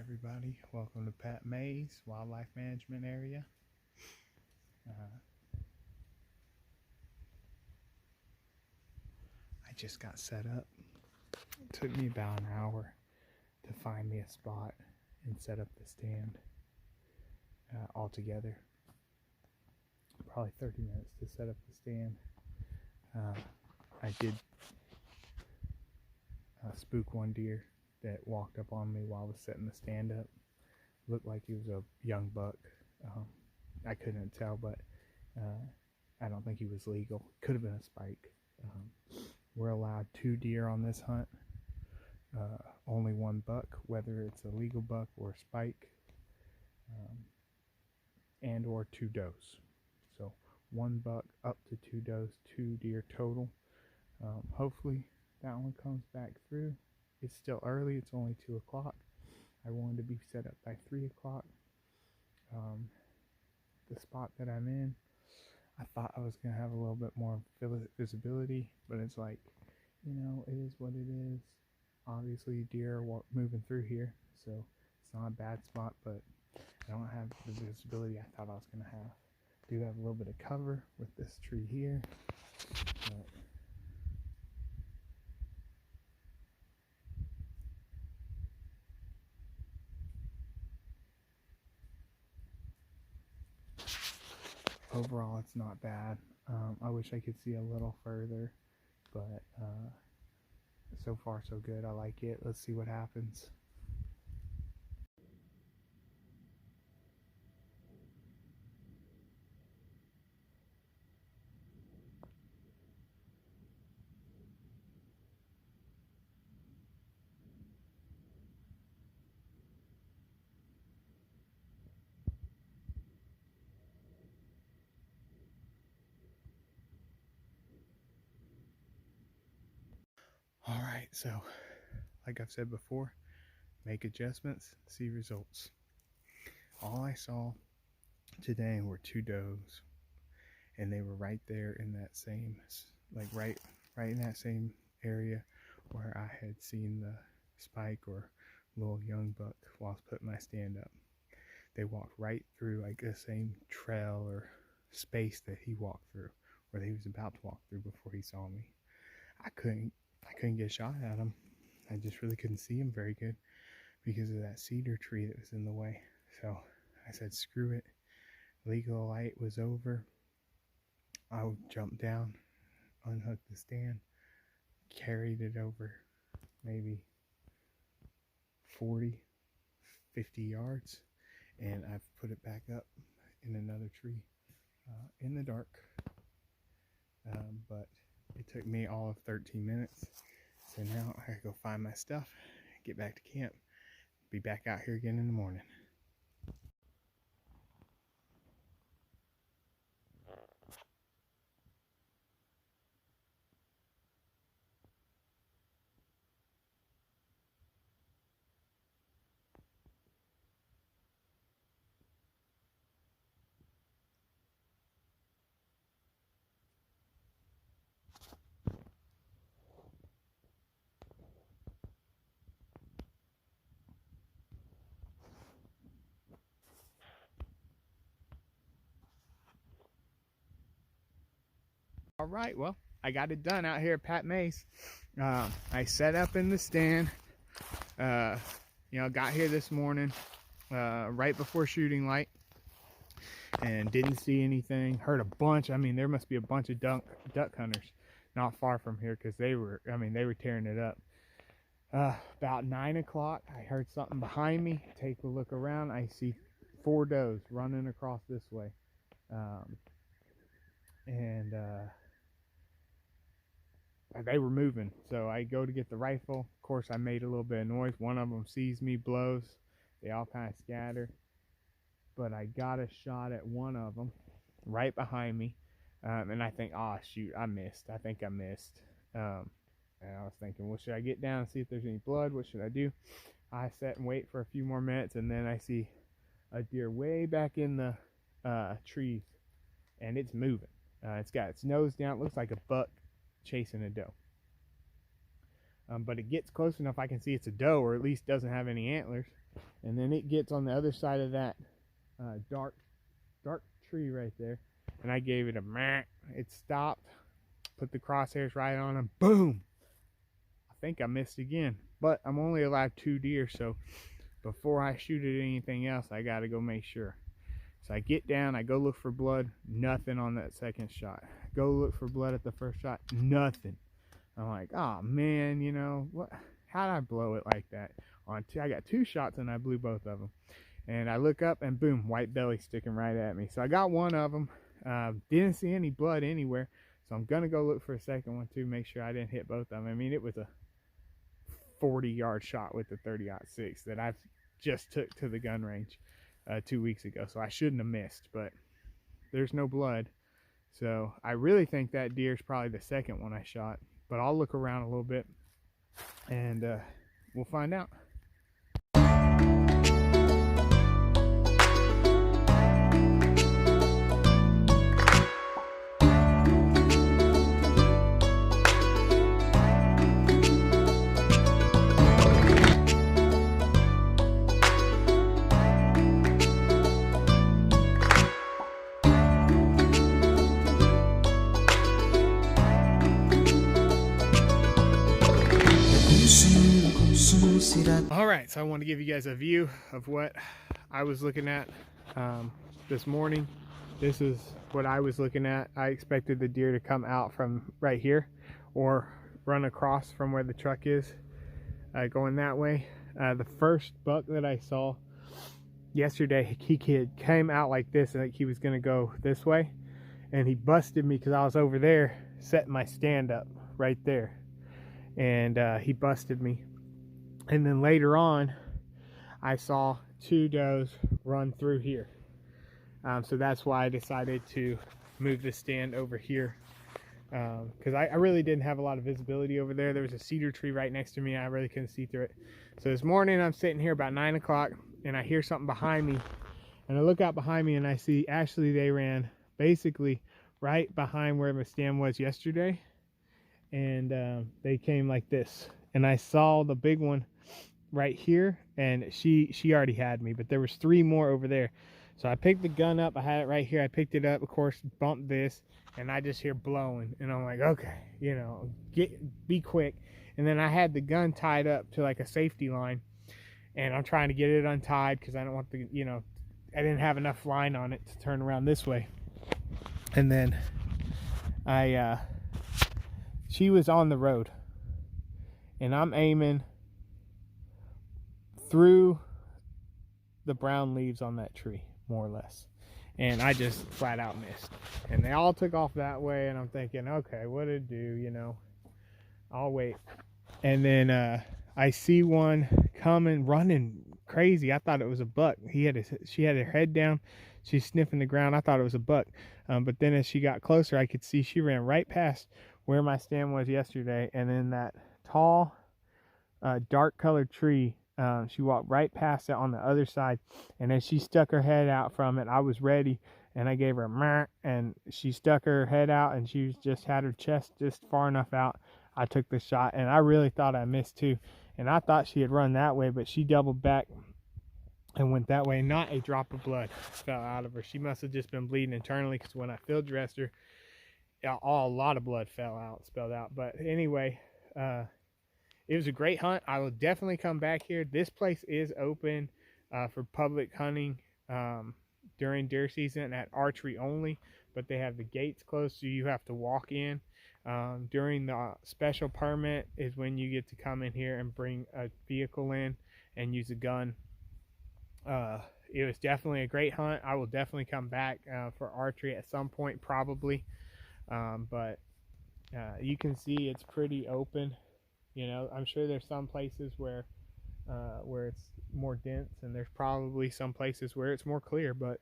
everybody, welcome to Pat Mayse Wildlife Management Area. I just got set up. It took me about an hour to find me a spot and set up the stand altogether. Probably 30 minutes to set up the stand. I did spook one deer that walked up on me while I was setting the stand up. Looked like he was a young buck. I couldn't tell, but I don't think he was legal. Could have been a spike. We're allowed 2 deer on this hunt. Only 1 buck, whether it's a legal buck or a spike, and or 2 does. So 1 buck up to 2 does, 2 deer total. Hopefully that one comes back through. It's still early, it's only 2 o'clock. I wanted to be set up by 3 o'clock. The spot that I'm in, I thought I was going to have a little bit more visibility, but it's like, you know, it is what it is. Obviously deer are moving through here, so it's not a bad spot, but I don't have the visibility I thought I was going to have. I do have a little bit of cover with this tree here, but overall it's not bad. I wish I could see a little further, but so far so good. I like it. Let's see what happens. Alright, so like I've said before, make adjustments, see results. All I saw today were 2 does, and they were right there in that same, like right in that same area where I had seen the spike or little young buck while I was putting my stand up. They walked right through like the same trail or space that he walked through, or that he was about to walk through before he saw me. I couldn't get a shot at him. I just really couldn't see him very good because of that cedar tree that was in the way. So I said, screw it. Legal light was over. I jumped down, unhooked the stand, carried it over maybe 40, 50 yards, and I've put it back up in another tree in the dark. But it took me all of 13 minutes. So now I gotta go find my stuff, get back to camp, be back out here again in the morning. All right, well, I got it done out here at Pat Mayse. I set up in the stand, got here this morning right before shooting light and didn't see anything. Heard a bunch. I mean, there must be a bunch of duck hunters not far from here because they were tearing it up. About 9 o'clock, I heard something behind me. Take a look around. I see 4 does running across this way. They were moving, so I go to get the rifle. Of course, I made a little bit of noise. One of them sees me, blows. They all kind of scatter, but I got a shot at one of them right behind me, and I think, oh shoot, I missed. I think I missed. And I was thinking, well, should I get down and see if there's any blood? What should I do? I sat and wait for a few more minutes, and then I see a deer way back in the trees, and it's moving. It's got its nose down. It looks like a buck chasing a doe. but it gets close enough I can see it's a doe, or at least doesn't have any antlers. And then it gets on the other side of that dark tree right there, and I gave it a meh. It stopped, put the crosshairs right on him, boom. I think I missed again, but I'm only allowed 2 deer, so before I shoot at anything else, I gotta go make sure. So I get down, I go look for blood, nothing on that second shot. Go look for blood at the first shot, nothing. I'm like, oh man, you know what? How'd I blow it like that? I got 2 shots and I blew both of them. And I look up and boom, white belly sticking right at me. So I got one of them. Didn't see any blood anywhere, so I'm gonna go look for a second one too, make sure I didn't hit both of them. I mean, it was a 40-yard shot with the 30-06 that I just took to the gun range 2 weeks ago, so I shouldn't have missed, but there's no blood. So I really think that deer is probably the second one I shot, but I'll look around a little bit and we'll find out. Alright, so I want to give you guys a view of what I was looking at this morning. This is what I was looking at. I expected the deer to come out from right here or run across from where the truck is going that way. The first buck that I saw yesterday, he came out like this, and like he was going to go this way, and he busted me because I was over there setting my stand up right there, and he busted me. And then later on, I saw 2 does run through here. So that's why I decided to move the stand over here. Because I really didn't have a lot of visibility over there. There was a cedar tree right next to me. I really couldn't see through it. So this morning, I'm sitting here about 9 o'clock, and I hear something behind me. And I look out behind me, and I see actually they ran basically right behind where my stand was yesterday. And they came like this. And I saw the big one right here, and she already had me, but there was 3 more over there. So I picked the gun up, I had it right here, I picked it up, of course, bumped this, and I just hear blowing, and I'm like, okay, you know, be quick. And then I had the gun tied up to like a safety line, and I'm trying to get it untied because I don't want the, you know, I didn't have enough line on it to turn around this way. And then she was on the road, and I'm aiming through the brown leaves on that tree, more or less, and I just flat out missed. And they all took off that way, and I'm thinking, okay, what'd it do, you know, I'll wait. And then I see one coming, running crazy. I thought it was a buck. She had her head down, she's sniffing the ground. I thought it was a buck, but then as she got closer, I could see she ran right past where my stand was yesterday, and then that tall dark colored tree, she walked right past it on the other side, and as she stuck her head out from it, I was ready, and I gave her a meh, and she stuck her head out, and she just had her chest just far enough out. I took the shot, and I really thought I missed too, and I thought she had run that way, but she doubled back and went that way. Not a drop of blood fell out of her. She must have just been bleeding internally, because when I field dressed her, a lot of blood spilled out. But anyway, it was a great hunt. I will definitely come back here. This place is open for public hunting during deer season at archery only, but they have the gates closed, so you have to walk in. During the special permit is when you get to come in here and bring a vehicle in and use a gun. It was definitely a great hunt. I will definitely come back for archery at some point, probably. But you can see it's pretty open. You know, I'm sure there's some places where it's more dense, and there's probably some places where it's more clear, but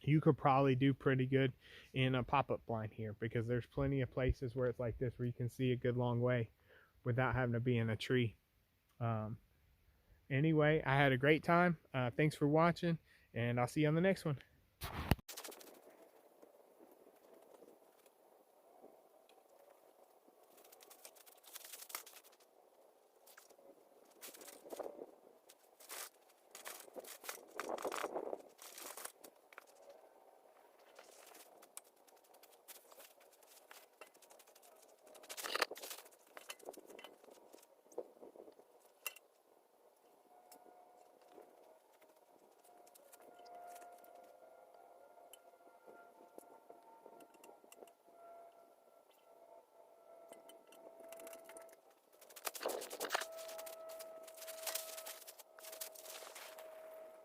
you could probably do pretty good in a pop-up blind here, because there's plenty of places where it's like this where you can see a good long way without having to be in a tree. Anyway, I had a great time. Thanks for watching, and I'll see you on the next one.